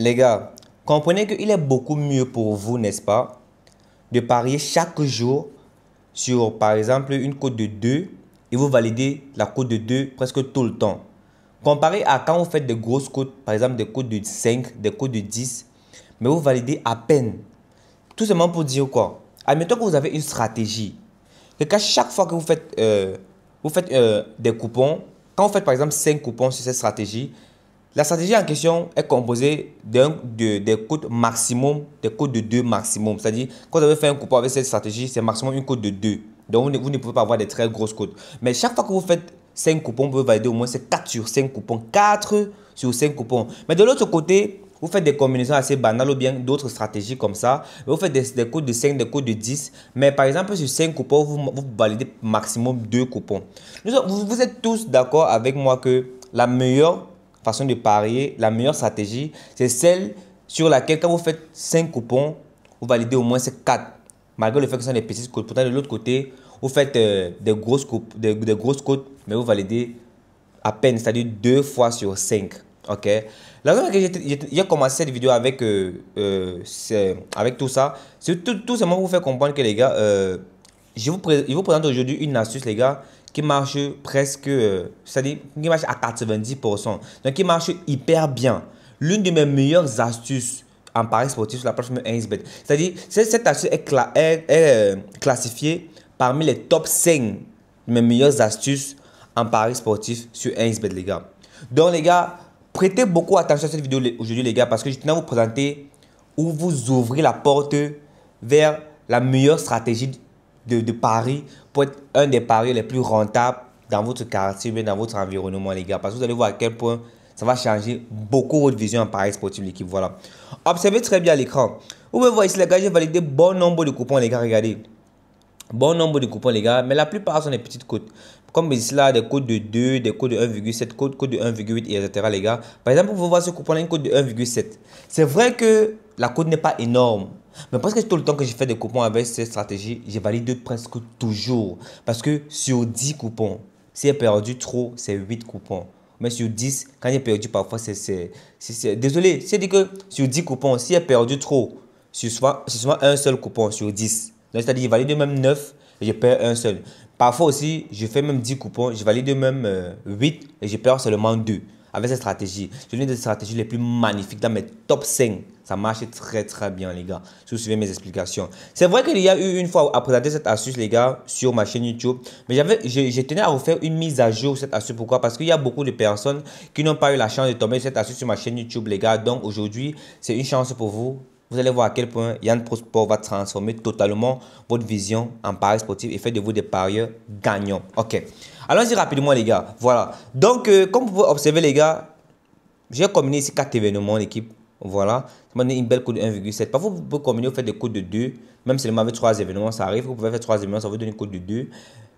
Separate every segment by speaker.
Speaker 1: Les gars, comprenez qu'il est beaucoup mieux pour vous, n'est-ce pas, de parier chaque jour sur, par exemple, une cote de 2 et vous validez la cote de 2 presque tout le temps. Comparé à quand vous faites des grosses cotes, par exemple des cotes de 5, des cotes de 10, mais vous validez à peine. Tout simplement pour dire quoi? Admettons que vous avez une stratégie. Et qu'à chaque fois que vous faites des coupons, quand vous faites par exemple 5 coupons sur cette stratégie, la stratégie en question est composée des cotes maximum, des cotes de 2 maximum. C'est-à-dire, quand vous avez fait un coupon avec cette stratégie, c'est maximum une cote de 2. Donc, vous ne pouvez pas avoir des très grosses cotes. Mais chaque fois que vous faites 5 coupons, vous pouvez valider au moins 4 sur 5 coupons. 4 sur 5 coupons. Mais de l'autre côté, vous faites des combinaisons assez banales ou bien d'autres stratégies comme ça. Vous faites des codes de 5, des codes de 10. Mais par exemple, sur 5 coupons, vous validez maximum 2 coupons. Vous êtes tous d'accord avec moi que la meilleure façon de parier, la meilleure stratégie, c'est celle sur laquelle quand vous faites 5 coupons, vous validez au moins 4. Malgré le fait que ce sont des petites cotes. Pourtant, de l'autre côté, vous faites des grosses cotes, mais vous validez à peine, c'est-à-dire 2 fois sur 5. Ok. La raison pour laquelle j'ai commencé cette vidéo avec tout ça, c'est tout simplement pour vous faire comprendre que les gars, je vous présente aujourd'hui une astuce, les gars, qui marche presque, c'est-à-dire qui marche à 90%. Donc, qui marche hyper bien. L'une de mes meilleures astuces en paris sportif sur la plateforme 1xBet. C'est-à-dire, cette astuce est classifiée parmi les top 5 de mes meilleures astuces en paris sportif sur 1xBet, les gars. Donc, les gars, prêtez beaucoup attention à cette vidéo aujourd'hui, les gars, parce que je tenais à vous présenter où vous ouvrez la porte vers la meilleure stratégie de paris pour être un des paris les plus rentables dans votre quartier, dans votre environnement, les gars. Parce que vous allez voir à quel point ça va changer beaucoup votre vision en paris sportif, l'équipe. Voilà. Observez très bien l'écran. Vous pouvez voir ici, les gars, j'ai validé bon nombre de coupons, les gars. Regardez. Bon nombre de coupons, les gars. Mais la plupart sont des petites cotes. Comme ici, là, des cotes de 2, des cotes de 1,7, cotes de 1,8, etc., les gars. Par exemple, vous pouvez voir ce coupon-là, une cote de 1,7. C'est vrai que la cote n'est pas énorme. Mais presque tout le temps que j'ai fait des coupons avec cette stratégie, j'ai validé presque toujours. Parce que sur 10 coupons, si j'ai perdu trop, c'est 8 coupons. Mais sur 10, quand j'ai perdu parfois, désolé, c'est dit que sur 10 coupons, si j'ai perdu trop, c'est souvent un seul coupon sur 10. C'est-à-dire, je valide même 9 et je perds un seul. Parfois aussi, je fais même 10 coupons, je valide même 8 et je perds seulement 2. Avec cette stratégie, c'est l'une des stratégies les plus magnifiques dans mes top 5. Ça marche très très bien, les gars. Si vous suivez mes explications. C'est vrai qu'il y a eu une fois à présenter cette astuce, les gars, sur ma chaîne YouTube. Mais je tenais à refaire une mise à jour cette astuce. Pourquoi? Parce qu'il y a beaucoup de personnes qui n'ont pas eu la chance de tomber cette astuce sur ma chaîne YouTube, les gars. Donc aujourd'hui, c'est une chance pour vous. Vous allez voir à quel point Yann Pro Sport va transformer totalement votre vision en paris sportif et faire de vous des parieurs gagnants. Ok. Allons-y rapidement, les gars. Voilà. Donc, comme vous pouvez observer, les gars, j'ai combiné ici 4 événements, l'équipe. Voilà. Ça m'a donné une belle cote de 1,7. Parfois, vous pouvez combiner, vous faites des cotes de 2. Même seulement avec 3 événements, ça arrive. Vous pouvez faire 3 événements, ça vous donne une cote de 2.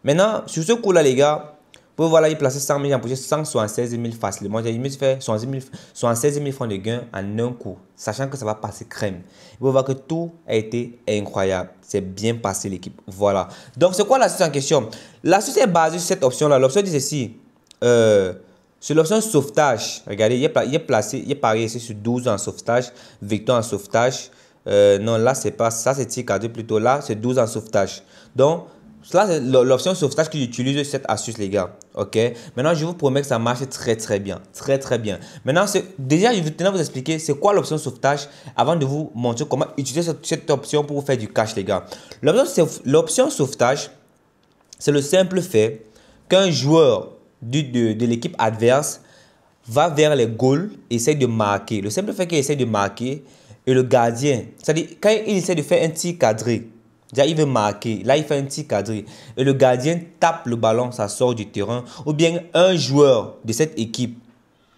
Speaker 1: Maintenant, sur ce coup-là, les gars, vous pouvez voir là, il place 100 000, j'ai empoché 176 000 facilement. J'ai fait 76 000 francs de gain en un coup, sachant que ça va passer crème. Vous pouvez voir que tout a été incroyable. C'est bien passé, l'équipe. Voilà. Donc, c'est quoi l'astuce en question? L'astuce est basée sur cette option-là. L'option dit ceci. Sur l'option sauvetage, regardez, il est parié ici sur 12 en sauvetage, victoire en sauvetage. Non, là, c'est pas ça, c'est tir cadré plutôt. Là, c'est 12 en sauvetage. Donc, là, c'est l'option sauvetage que j'utilise cette astuce, les gars. Ok. Maintenant, je vous promets que ça marche très, très bien. Très, très bien. Maintenant, déjà, je vais tenir à vous expliquer c'est quoi l'option sauvetage avant de vous montrer comment utiliser cette option pour vous faire du cash, les gars. L'option sauvetage, c'est le simple fait qu'un joueur de l'équipe adverse va vers les goals et essaie de marquer. Le simple fait qu'il essaie de marquer et le gardien, c'est-à-dire quand il essaie de faire un tir cadré, déjà il veut marquer, là il fait un tir cadré et le gardien tape le ballon, ça sort du terrain, ou bien un joueur de cette équipe,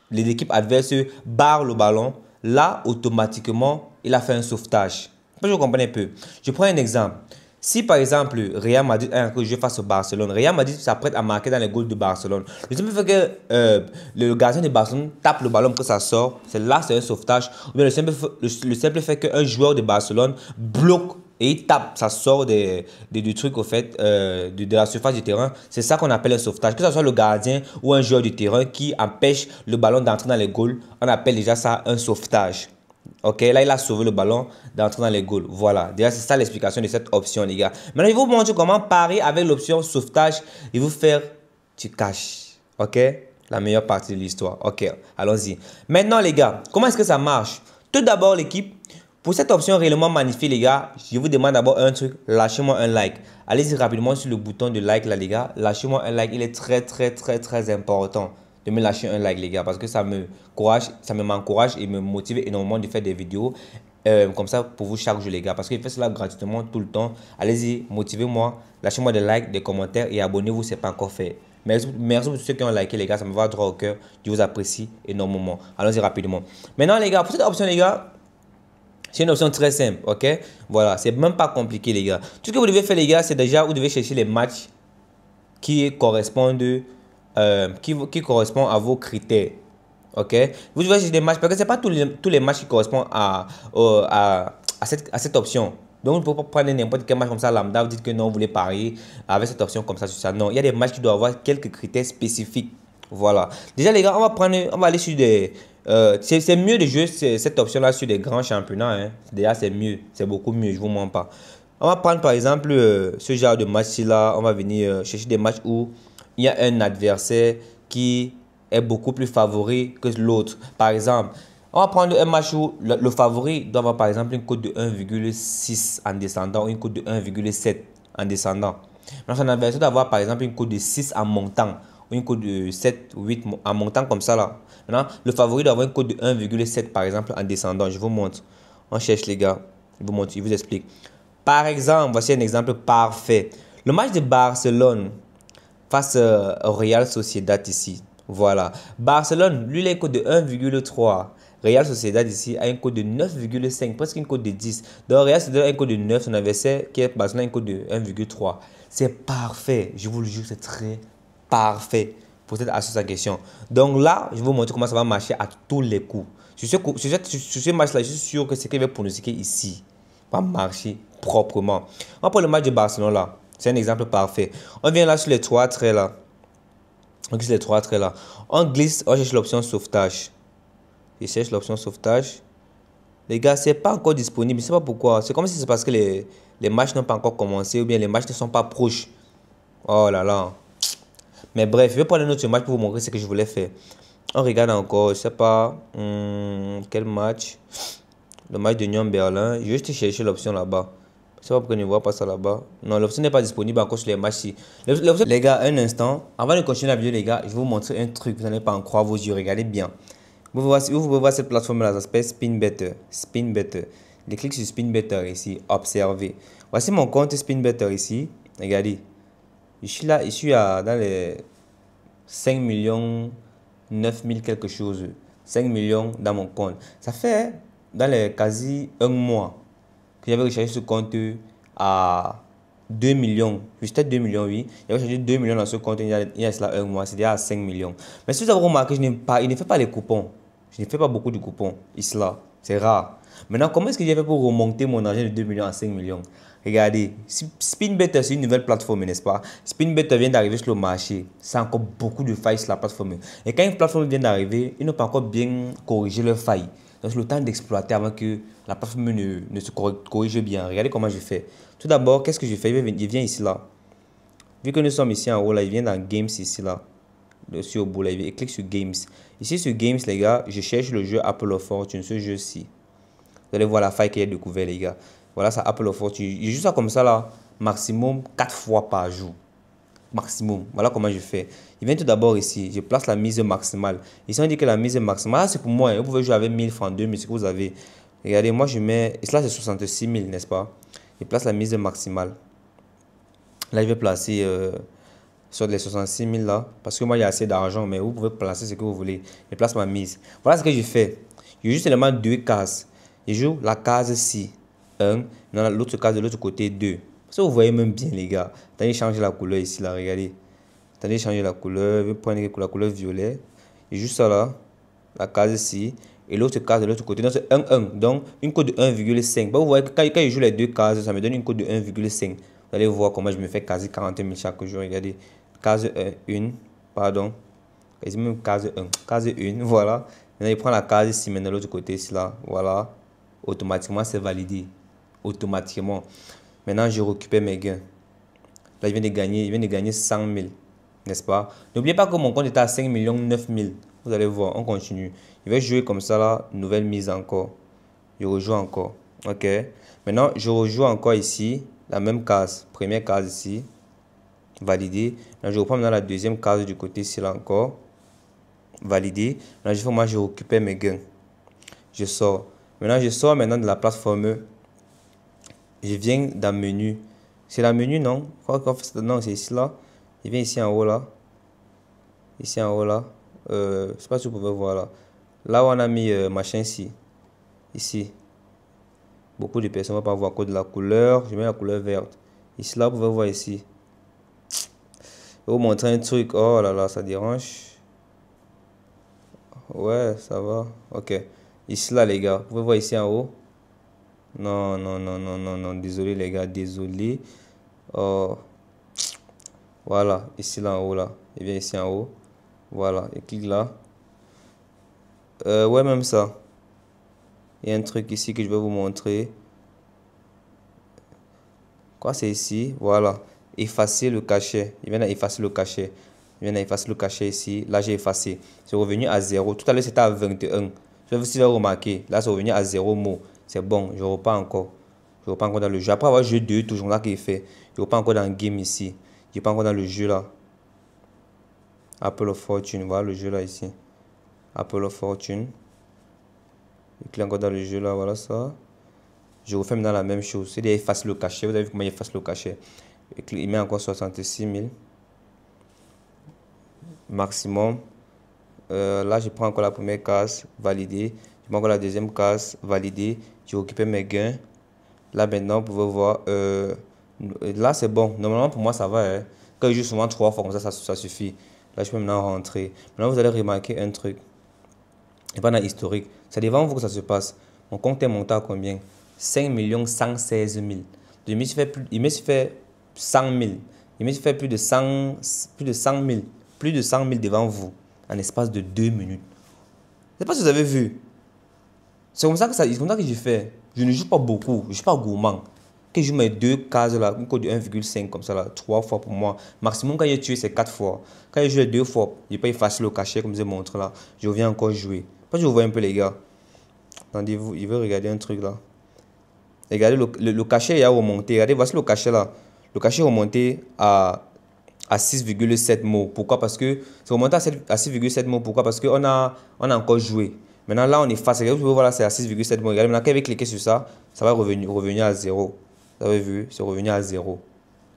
Speaker 1: l'équipe adverse barre le ballon, là automatiquement il a fait un sauvetage. Je comprends un peu. Je prends un exemple. Si par exemple, Real Madrid a un jeu face au Barcelone, Real Madrid s'apprête à marquer dans les goals de Barcelone. Le simple fait que le gardien de Barcelone tape le ballon pour que ça sort, c'est un sauvetage. Ou bien le simple fait qu'un joueur de Barcelone bloque et il tape, ça sort du truc au fait, de la surface du terrain. C'est ça qu'on appelle un sauvetage. Que ce soit le gardien ou un joueur du terrain qui empêche le ballon d'entrer dans les goals, on appelle déjà ça un sauvetage. Ok, là, il a sauvé le ballon d'entrer dans les goals. Voilà, déjà, c'est ça l'explication de cette option, les gars. Maintenant, je vais vous montrer comment parier avec l'option sauvetage et vous faire du cash. Ok, la meilleure partie de l'histoire. Ok, allons-y. Maintenant, les gars, comment est-ce que ça marche? Tout d'abord, l'équipe, pour cette option réellement magnifique, les gars, je vous demande d'abord un truc. Lâchez-moi un like. Allez-y rapidement sur le bouton de like, là, les gars. Lâchez-moi un like. Il est très important de me lâcher un like, les gars, parce que ça m'encourage et me motive énormément de faire des vidéos comme ça pour vous chaque jour, les gars, parce que je fais cela gratuitement tout le temps. Allez-y, motivez-moi, lâchez-moi des likes, des commentaires et abonnez-vous si ce n'est pas encore fait. Merci pour tous ceux qui ont liké, les gars, ça me va droit au cœur. Je vous apprécie énormément. Allons-y rapidement. Maintenant, les gars, pour cette option, les gars, c'est une option très simple, ok? Voilà, c'est même pas compliqué, les gars. Tout ce que vous devez faire, les gars, c'est déjà, vous devez chercher les matchs qui correspondent à vos critères. Ok, vous devez chercher des matchs parce que ce n'est pas tous les matchs qui correspondent à cette option. Donc, vous ne pouvez pas prendre n'importe quel match comme ça lambda. Vous dites que non, vous voulez parier avec cette option comme ça sur ça. Non, il y a des matchs qui doivent avoir quelques critères spécifiques. Voilà. Déjà, les gars, on va aller sur des. C'est mieux de jouer cette option-là sur des grands championnats. Hein. Déjà, c'est mieux. C'est beaucoup mieux, je ne vous mens pas. On va prendre par exemple ce genre de match-là. On va venir chercher des matchs où il y a un adversaire qui est beaucoup plus favori que l'autre. Par exemple, on va prendre un match où le favori doit avoir par exemple une cote de 1,6 en descendant ou une cote de 1,7 en descendant. Mais son adversaire doit avoir par exemple une cote de 6 en montant ou une cote de 7 ou 8 en montant comme ça là. Maintenant, le favori doit avoir une cote de 1,7 par exemple en descendant. Je vous montre. On cherche les gars. Je vous montre, je vous explique. Par exemple, voici un exemple parfait. Le match de Barcelone face au Real Sociedad ici. Voilà. Barcelone, lui, il a une cote de 1,3. Real Sociedad ici a une cote de 9,5, presque une cote de 10. Donc, Real Sociedad a une cote de 9, son adversaire qui est Barcelone a une cote de 1,3. C'est parfait. Je vous le jure, c'est très parfait pour cette astuce à question. Donc là, je vais vous montrer comment ça va marcher à tous les coups. Sur ce match-là, je suis sûr que ce qu'il va pronostiquer ici va marcher proprement. On prend le match de Barcelone là. C'est un exemple parfait. On vient là sur les trois traits là. On glisse les trois traits là. On glisse, on cherche l'option sauvetage. Je cherche l'option sauvetage. Les gars, c'est pas encore disponible. Je sais pas pourquoi. C'est comme si c'est parce que les matchs n'ont pas encore commencé ou bien les matchs ne sont pas proches. Oh là là. Mais bref, je vais prendre un autre match pour vous montrer ce que je voulais faire. On regarde encore, je sais pas quel match. Le match de Nyon Berlin. Je vais juste chercher l'option là-bas. Je sais pas pourquoi je ne vois pas ça là-bas. Non, l'option n'est pas disponible encore sur les matchs-ci. Les gars, un instant. Avant de continuer la vidéo, les gars, je vais vous montrer un truc. Vous n'allez pas en croire vos yeux. Regardez bien. Vous pouvez voir cette plateforme-là. Ça s'appelle SpinBetter. SpinBetter. Je clique sur SpinBetter ici. Observez. Voici mon compte SpinBetter ici. Regardez. Je suis là. Je suis dans les 5 millions 9 000 quelque chose. 5 millions dans mon compte. Ça fait dans les quasi un mois que j'avais recherché ce compte à 2 millions. Juste 2 millions, oui. J'avais cherché 2 millions dans ce compte il y a cela un mois. C'était à 5 millions. Mais si vous avez remarqué, il ne fait pas les coupons. Je ne fais pas beaucoup de coupons ici là. C'est rare. Maintenant, comment est-ce que j'ai fait pour remonter mon argent de 2 millions à 5 millions? Regardez, SpinBetter, c'est une nouvelle plateforme, n'est-ce pas? SpinBetter vient d'arriver sur le marché. C'est encore beaucoup de failles sur la plateforme. Et quand une plateforme vient d'arriver, ils n'ont pas encore bien corrigé leurs failles. Donc, c'est le temps d'exploiter avant que la plateforme ne se corrige bien. Regardez comment je fais. Tout d'abord, qu'est-ce que je fais? Il vient ici, là. Vu que nous sommes ici en haut, là, il vient dans Games, ici, là. Dessus au bout, là, il clique sur Games. Ici, sur Games, les gars, je cherche le jeu Apple of Fortune, ce jeu-ci. Vous allez voir la faille qu'il a découvert, les gars. Voilà, ça Apple of Fortune. Je joue ça comme ça, là, maximum 4 fois par jour. Maximum. Voilà comment je fais. Il vient tout d'abord ici. Je place la mise maximale. Ici, on dit que la mise maximale, c'est pour moi. Hein. Vous pouvez jouer avec 1000 francs, 2000, ce que vous avez. Regardez, moi, je mets. Et cela, c'est 66 000, n'est-ce pas? Je place la mise maximale. Là, je vais placer sur les 66 000 là. Parce que moi, il y a assez d'argent. Mais vous pouvez placer ce que vous voulez. Je place ma mise. Voilà ce que je fais. Je joue seulement deux cases. Je joue la case ci. 1. Dans l'autre case de l'autre côté, 2. Parce que vous voyez même bien, les gars. Attendez, changer la couleur ici, là. Regardez. Attendez, changer la couleur. Je vais prendre la couleur violet. Et juste ça, là. La case ci. Et l'autre case de l'autre côté. Donc, c'est 1, 1. Donc, une cote de 1,5. Vous voyez que quand je joue les deux cases, ça me donne une cote de 1,5. Vous allez voir comment je me fais quasi 40 000 chaque jour. Regardez. Case 1. Pardon. Quasiment case 1. Case 1. Voilà. Maintenant, il prend la case ici, maintenant, de l'autre côté, ici, là. Voilà. Automatiquement, c'est validé. Automatiquement. Maintenant, je récupère mes gains. Là, il vient de gagner 100 000. N'est-ce pas? N'oubliez pas que mon compte était à 5 9 000. Vous allez voir, on continue. Je vais jouer comme ça, là. Nouvelle mise encore. Je rejoue encore. OK. Maintenant, je rejoue encore ici. La même case. Première case ici. Validé. Là, je reprends maintenant la deuxième case du côté ici, là encore. Validé. Là, je récupère mes gains. Je sors. Maintenant, je sors maintenant de la plateforme. Je viens dans menu. C'est la menu, non? Non, c'est ici, là. Je viens ici en haut, là. Ici en haut, là. Je ne sais pas si vous pouvez voir, là. Là où on a mis machin ici. Ici. Beaucoup de personnes ne vont pas voir à cause de la couleur. Je mets la couleur verte. Ici, là, vous pouvez voir ici. Je vais vous montrer un truc. Oh là là, ça dérange. Ouais, ça va. Ok. Ici, là, les gars. Vous pouvez voir ici en haut. Non, non, non, non, non, non. Désolé, les gars. Désolé. Oh. Voilà. Ici, là, en haut, là. Et bien ici, en haut. Voilà. Et clique là. Ouais, même ça. Il y a un truc ici que je vais vous montrer. Quoi, c'est ici? Voilà. Effacer le cachet. Il vient d'effacer le cachet. Il vient d'effacer le cachet ici. Là, j'ai effacé. C'est revenu à 0. Tout à l'heure, c'était à 21. Je vais vous remarquer. Là, c'est revenu à 0 mot. C'est bon. Je repars encore. Je repars encore dans le jeu. Après avoir joué 2, toujours là qu'il fait. Je repars encore dans le game ici. Je repars encore dans le jeu là. Apple of Fortune. Voilà le jeu là ici. Apple of Fortune. Je clique encore dans le jeu là. Voilà ça. Je refais maintenant la même chose. C'est d'effacer le cachet. Vous avez vu comment il efface le cachet. Il met encore 66 000. Maximum. Là, je prends encore la première case. Validé. Je prends encore la deuxième case. Validé. Je récupère mes gains. Là, maintenant, vous pouvez voir. Là, c'est bon. Normalement, pour moi, ça va. Hein. Quand je joue souvent 3 fois comme ça suffit. Là, je peux maintenant rentrer. Maintenant, vous allez remarquer un truc. Et pas dans l'historique. C'est devant vous que ça se passe. Mon compte est monté à combien? 5 116 000. Il me suis fait 100 000. Il me suis fait plus de 100 000. Plus de 100 000 devant vous. En espace de 2 minutes. Je ne sais pas si vous avez vu. C'est comme ça que je fais. Je ne joue pas beaucoup. Je ne suis pas gourmand. Que je joue mes 2 cases là, une code de 1,5 comme ça là, 3 fois pour moi. Maximum quand j'ai tué, c'est 4 fois. Quand j'ai joué 2 fois, je peux effacer le cachet comme je montre là. Je reviens encore jouer. Pas que je vous vois un peu les gars. Attendez-vous, il veut regarder un truc là. Regardez, le cachet il a remonté. Regardez, voici le cachet là. Le cachet est remonté à 6,7 mots. Pourquoi? Parce que c'est remonté à 6,7 mots. Pourquoi? Parce qu'on a encore joué. Maintenant là, on efface. Regardez, vous pouvez voir là, c'est à 6,7 mots. Regardez, maintenant quand je vais cliquer sur ça, ça va revenir à 0. Vous avez vu? C'est revenu à 0.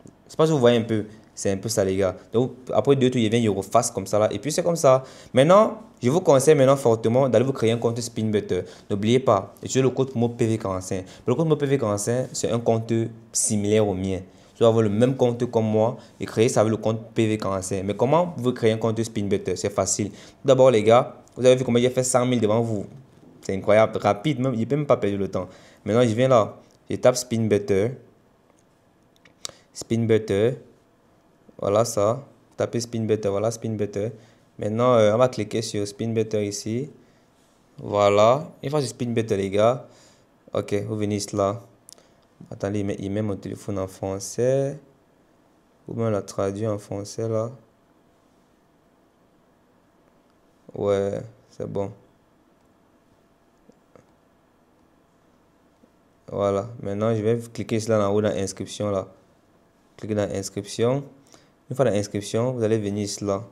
Speaker 1: Je ne sais pas si vous voyez un peu. C'est un peu ça, les gars. Donc, après 2 tours, il vient, il refasse comme ça là. Et puis, c'est comme ça. Maintenant, je vous conseille maintenant fortement d'aller vous créer un compte SpinBet. N'oubliez pas, utilisez le code mot PV45. Le code mot PV45, c'est un compte similaire au mien. Vous allez avoir le même compte comme moi et créer ça avec le compte PV45. Mais comment vous créer un compte SpinBet? C'est facile. Tout d'abord, les gars, vous avez vu comment j'ai fait 100 000 devant vous. C'est incroyable, rapide, même, il ne peut même pas perdre le temps. Maintenant, je viens là, je tape SpinBetter. SpinBetter. Voilà ça. Tapez SpinBetter. Voilà SpinBetter. Maintenant, on va cliquer sur SpinBetter ici. Voilà. Une fois sur SpinBetter, les gars. Ok, vous venez ici là. Attendez, il met mon téléphone en français. Ou bien la traduit en français là. Ouais, c'est bon. Voilà. Maintenant, je vais cliquer ici là en haut dans inscription là. Cliquez dans inscription. Une fois dans l'inscription, vous allez venir ici là,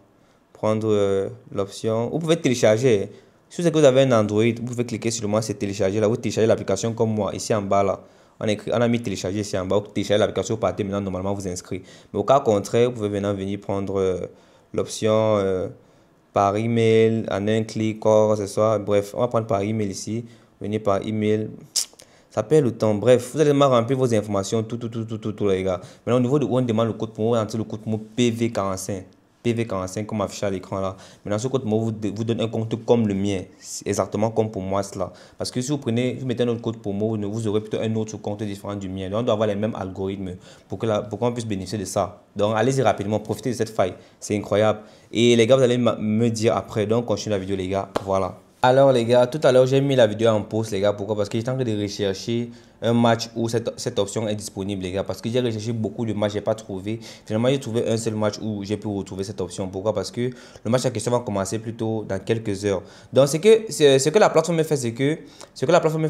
Speaker 1: prendre l'option. Vous pouvez télécharger. Si vous avez un Android, vous pouvez cliquer sur le moi c'est télécharger là. Vous téléchargez l'application comme moi, ici en bas là. On a mis télécharger ici en bas. Vous téléchargez l'application, vous partez maintenant, normalement vous inscrivez. Mais au cas contraire, vous pouvez maintenant venir prendre l'option par email, en un clic, quoi, ce soit. Bref, on va prendre par email ici. Venez par email. Ça perd le temps. Bref, vous allez remplir vos informations, tout, les gars. Maintenant, au niveau de où on demande le code promo, on le code promo PV45. PV45 comme affiché à l'écran là. Maintenant, ce code promo vous donne un compte comme le mien. Exactement comme pour moi cela. Parce que si vous mettez un autre code promo, vous aurez plutôt un autre compte différent du mien. Donc, on doit avoir les mêmes algorithmes pour qu'on puisse bénéficier de ça. Donc, allez-y rapidement, profitez de cette faille. C'est incroyable. Et les gars, vous allez me dire après. Donc, continuez la vidéo, les gars. Voilà. Alors les gars, tout à l'heure j'ai mis la vidéo en pause les gars. Pourquoi? Parce que j'étais en train de rechercher un match où cette option est disponible les gars. Parce que j'ai recherché beaucoup de matchs, j'ai pas trouvé. Finalement j'ai trouvé un seul match où j'ai pu retrouver cette option. Pourquoi? Parce que le match en question va commencer plutôt dans quelques heures. Donc ce que la plateforme fait c'est que la plateforme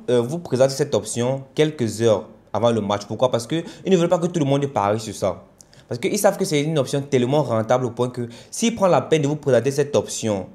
Speaker 1: vous présente cette option quelques heures avant le match. Pourquoi? Parce que ils ne veulent pas que tout le monde parie sur ça. Parce qu'ils savent que c'est une option tellement rentable au point que s'ils prennent la peine de vous présenter cette option,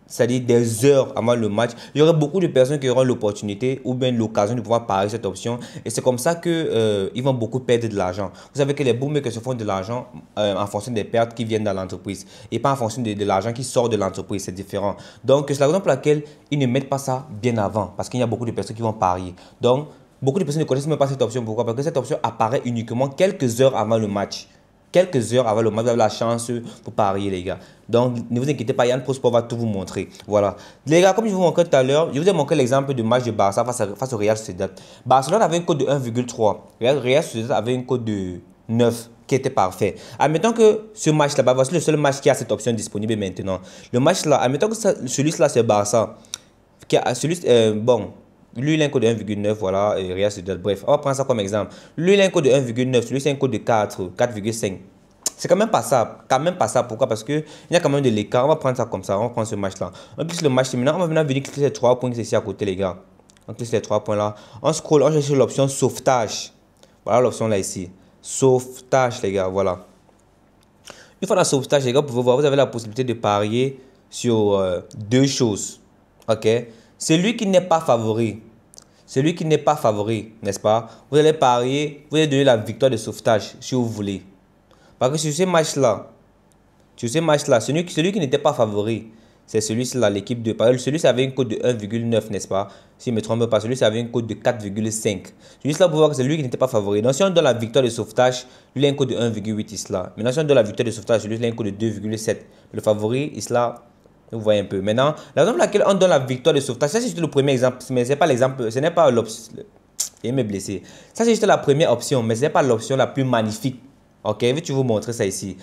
Speaker 1: c'est-à-dire des heures avant le match, il y aurait beaucoup de personnes qui auront l'opportunité ou bien l'occasion de pouvoir parier cette option. Et c'est comme ça que ils vont beaucoup perdre de l'argent. Vous savez que les boommakers se font de l'argent en fonction des pertes qui viennent dans l'entreprise et pas en fonction de l'argent qui sort de l'entreprise. C'est différent. Donc, c'est la raison pour laquelle ils ne mettent pas ça bien avant. Parce qu'il y a beaucoup de personnes qui vont parier. Donc, beaucoup de personnes ne connaissent même pas cette option. Pourquoi? Parce que cette option apparaît uniquement quelques heures avant le match. Quelques heures avant le match, vous avez la chance pour parier, les gars. Donc, ne vous inquiétez pas, Yann Prosport va tout vous montrer. Voilà. Les gars, comme je vous montrais tout à l'heure, je vous ai montré l'exemple du match de Barça face au Real Sociedad. Barcelone avait une cote de 1,3. Real Sociedad avait une cote de 9 qui était parfait. Admettons que ce match-là, voici le seul match qui a cette option disponible maintenant. Le match-là, admettons que celui-là, c'est Barça. Bon, lui, il a un code de 1,9, voilà, et Real Sociedad. Bref, on va prendre ça comme exemple. Lui, il a un code de 1,9, celui-ci a un code de 4, 4,5. C'est quand même pas ça. Pourquoi? Parce qu'il y a quand même de l'écart. On va prendre ça comme ça, on va prendre ce match-là. On clique le match, maintenant, on va venir cliquer les 3 points qui sont ici à côté, les gars. On clique les 3 points là. On scroll, on cherche l'option sauvetage. Voilà l'option là ici. Sauvetage, les gars, voilà. Une fois dans le sauvetage, les gars, vous pouvez voir, vous avez la possibilité de parier sur deux choses. Ok? Celui qui n'est pas favori. Celui qui n'est pas favori, n'est-ce pas? Vous allez parier, vous allez donner la victoire de sauvetage si vous voulez. Parce que sur ce match-là, celui qui n'était pas favori, c'est celui-là, l'équipe de Paris. Celui-ci avait une cote de 1,9, n'est-ce pas? Si je ne me trompe pas, celui-ci avait une cote de 4,5. Celui-là, vous pouvez voir que c'est lui qui n'était pas favori. Donc, si on donne la victoire de sauvetage, lui, il a une cote de 1,8 ici. Maintenant, si on donne la victoire de sauvetage, lui, il a une cote de 2,7. Le favori, ici, là, vous voyez un peu. Maintenant, la raison pour laquelle on donne la victoire de sauvetage, ça, c'est juste le premier exemple. Mais ce n'est pas l'exemple, ce n'est pas l'option. Il m'est blessé. Ça, c'est juste la première option, mais ce n'est pas l'option la plus magnifique. Ok, je vais vous montrer ça ici.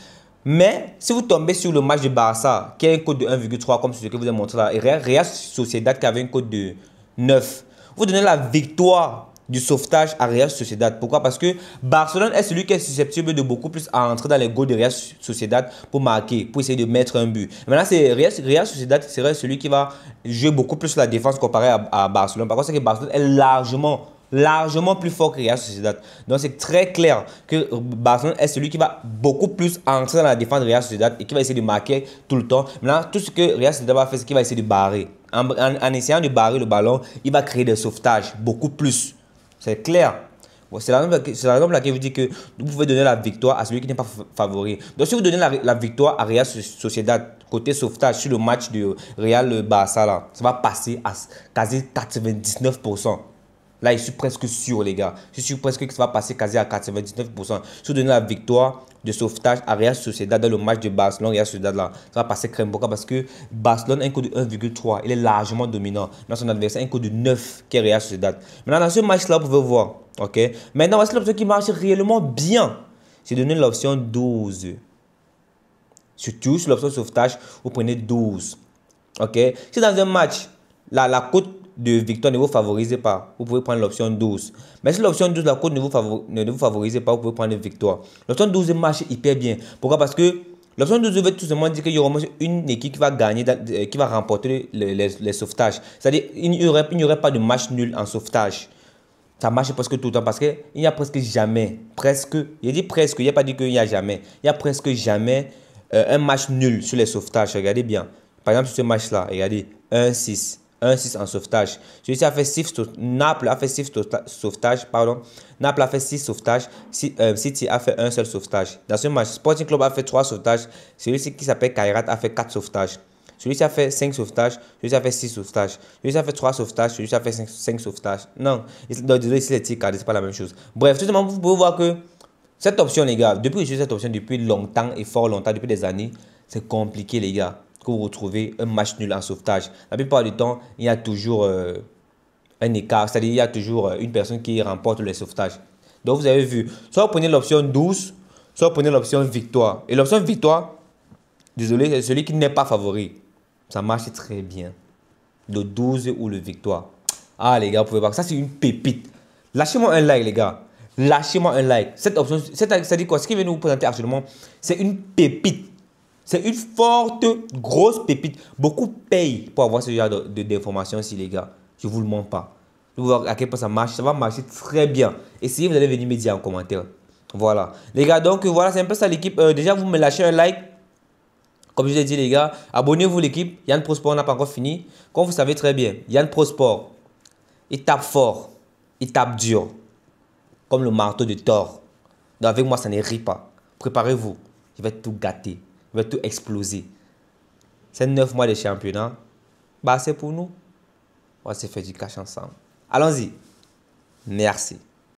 Speaker 1: Mais si vous tombez sur le match de Barça, qui a une cote de 1,3 comme ce que vous avez montré là, et Real Sociedad qui avait une cote de 9, vous donnez la victoire du sauvetage à Real Sociedad. Pourquoi? Parce que Barcelone est celui qui est susceptible de beaucoup plus entrer dans les goals de Real Sociedad pour marquer, pour essayer de mettre un but. Maintenant, c'est Real Sociedad qui serait celui qui va jouer beaucoup plus sur la défense comparé à Barcelone. Par contre, c'est que Barcelone est largement plus fort que Real Sociedad. Donc c'est très clair que Barcelone est celui qui va beaucoup plus entrer dans la défense de Real Sociedad et qui va essayer de marquer tout le temps. Maintenant, tout ce que Real Sociedad va faire, c'est qu'il va essayer de barrer. En essayant de barrer le ballon, il va créer des sauvetages, beaucoup plus. C'est clair. C'est la raison pour laquelle je vous dis que vous pouvez donner la victoire à celui qui n'est pas favori. Donc si vous donnez la victoire à Real Sociedad, côté sauvetage sur le match de Real Barça, là, ça va passer à quasi 99%. Là, je suis presque sûr, les gars. Je suis presque que ça va passer quasi à 99%. Si vous donnez la victoire de sauvetage à Real Sociedad dans le match de Barcelone, Real Sociedad, là, ça va passer crème. Pourquoi? Parce que Barcelone a un code de 1,3. Il est largement dominant. Dans son adversaire, un code de 9 qui est Real Sociedad. Maintenant, dans ce match-là, vous pouvez voir. Ok? Maintenant, voici l'option qui marche réellement bien. C'est donner l'option 12. Surtout sur l'option sauvetage, vous prenez 12. Ok? Si dans un match, la cote de victoire ne vous favorise pas, vous pouvez prendre l'option 12. Mais si l'option 12, la cote ne vous favorise pas, vous pouvez prendre victoire. L'option 12 marche hyper bien. Pourquoi? Parce que l'option 12 veut tout simplement dire qu'il y aura une équipe qui va gagner, qui va remporter les sauvetages. C'est-à-dire qu'il n'y aurait pas de match nul en sauvetage. Ça marche presque tout le temps parce qu'il n'y a presque jamais, il dit presque, il n'y a pas dit qu'il n'y a jamais. Il n'y a presque jamais un match nul sur les sauvetages. Regardez bien. Par exemple, sur ce match-là, regardez, 1-6. 1-6 en sauvetage. Celui-ci a fait 6 Naples a fait 6 sauvetages. Pardon. Naples a fait 6 sauvetages. City a fait un seul sauvetage. Dans ce match, Sporting Club a fait 3 sauvetages. Celui-ci qui s'appelle Kairat a fait 4 sauvetages. Celui-ci a fait 5 sauvetages. Celui-ci a fait 6 sauvetages. Celui-ci a fait 3 sauvetages. Celui-ci a fait 5 sauvetages. Non, désolé, ici les tirs, c'est pas la même chose. Bref, tout simplement, vous pouvez voir que cette option, les gars, depuis que j'utilise cette option depuis longtemps et fort longtemps, depuis des années, c'est compliqué, les gars, que vous retrouvez un match nul en sauvetage. La plupart du temps, il y a toujours un écart, c'est-à-dire il y a toujours une personne qui remporte les sauvetages. Donc vous avez vu, soit vous prenez l'option 12, soit vous prenez l'option victoire. Et l'option victoire, désolé, c'est celui qui n'est pas favori. Ça marche très bien. Le 12 ou le victoire. Ah, les gars, vous pouvez voir. Ça, c'est une pépite. Lâchez-moi un like, les gars. Lâchez-moi un like. Cette option, ça dit quoi? Ce qui vient de vous présenter actuellement, c'est une pépite. C'est une forte, grosse pépite. Beaucoup payent pour avoir ce genre d'informations ici, les gars. Je ne vous le montre pas. Vous voyez à quel point ça marche. Ça va marcher très bien. Essayez, vous allez venir me dire en commentaire. Voilà. Les gars, donc voilà, c'est un peu ça l'équipe. Déjà, vous me lâchez un like. Comme je vous ai dit, les gars, abonnez-vous l'équipe. Yann Prosport n'a pas encore fini. Comme vous savez très bien, Yann Prosport, il tape fort. Il tape dur. Comme le marteau de Thor. Donc avec moi, ça ne rit pas. Préparez-vous. Je vais tout gâter. Je vais tout exploser. C'est 9 mois de championnat. Bah, c'est pour nous. On va se faire du cash ensemble. Allons-y. Merci.